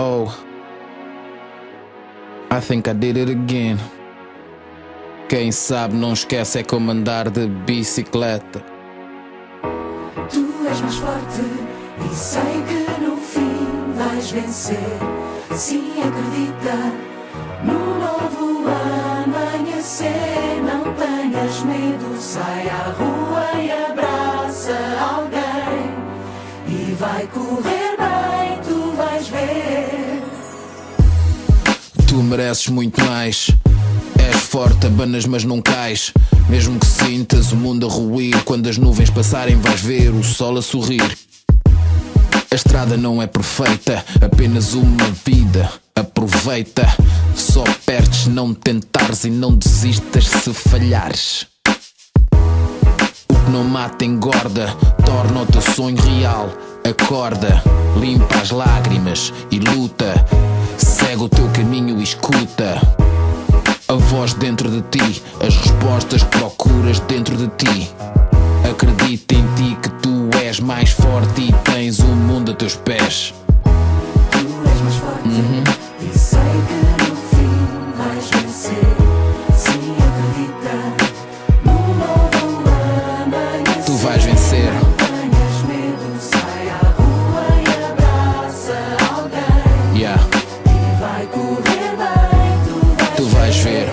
Oh, I think I did it again. Quem sabe não esquece é como andar de bicicleta. Tu és mais forte e sei que no fim vais vencer. Sim, acredita no novo amanhecer. Não tenhas medo, sai à rua e abraça alguém. E vai correr bem, tu vais ver. Tu mereces muito mais. És forte, abanas mas não cais. Mesmo que sintas o mundo a ruir, quando as nuvens passarem vais ver o sol a sorrir. A estrada não é perfeita, apenas uma vida. Aproveita, só perdes se não tentares e não desistas se falhares. O que não mata engorda, torna o teu sonho real. Acorda, limpa as lágrimas e luta. Segue o teu caminho e escuta a voz dentro de ti, as respostas que procuras dentro de ti. Acredita em ti que tu és mais forte e tens o mundo a teus pés. Tu és mais forte e sei que no fim vais vencer. Sim, acredita no novo amanhecer. Tu vais vencer. Não tenhas medo, sai à rua e abraça alguém. Yeah. E vai correr bem, Tu vais ver.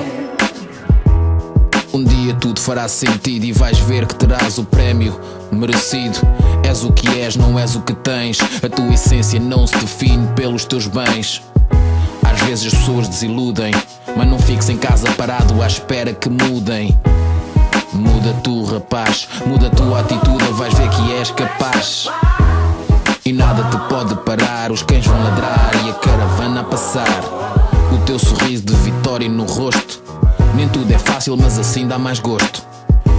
Um dia tudo fará sentido e vais ver que terás o prémio merecido. És o que és, não és o que tens. A tua essência não se define pelos teus bens. Às vezes as pessoas desiludem, mas não fiques em casa parado à espera que mudem. Muda tu, rapaz, muda a tua atitude, vais ver que és capaz. E nada te pode parar, os cães vão ladrar e a caravana a passar. O teu sorriso de vitória no rosto. Nem tudo é fácil, mas assim dá mais gosto.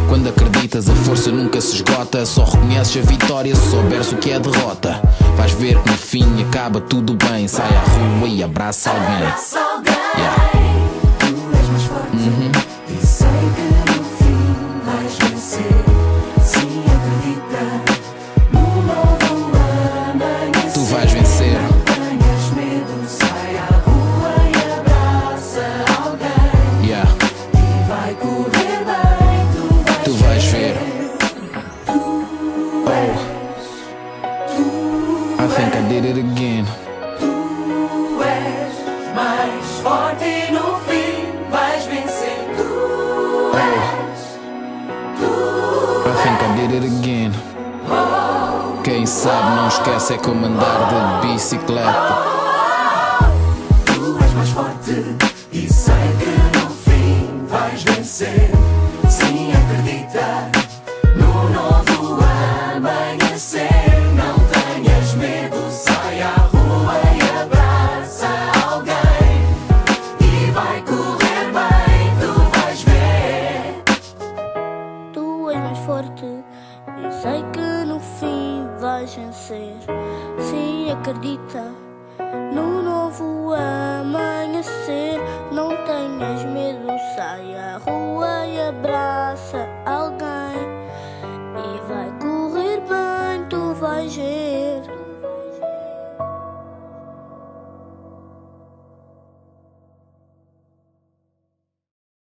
Quando acreditas a força nunca se esgota. Só reconheces a vitória se souberes o que é a derrota. Vais ver que no fim acaba tudo bem. Sai à rua e abraça alguém. Yeah. Tu és mais forte e sei que no fim vais vencer. Sim, acredita no novo amanhecer. Tu vais vencer. Não tenhas medo, sai à rua e abraça alguém. Yeah. E vai correr bem, Tu vais ver. Tu I think I did it again. és mais forte e no fim vais vencer. Tu I think I did it again. Quem sabe não esquece é como andar de bicicleta. Tu és mais forte e sei que no fim vais vencer. Sim, acredita no novo amanhecer. Não tenhas medo, sai à rua e abraça alguém. E vai correr bem, tu vais ver. Tu és mais forte e sei que no fim vais vencer. Sim, acredita no novo amanhecer. Não tenhas medo, sai à rua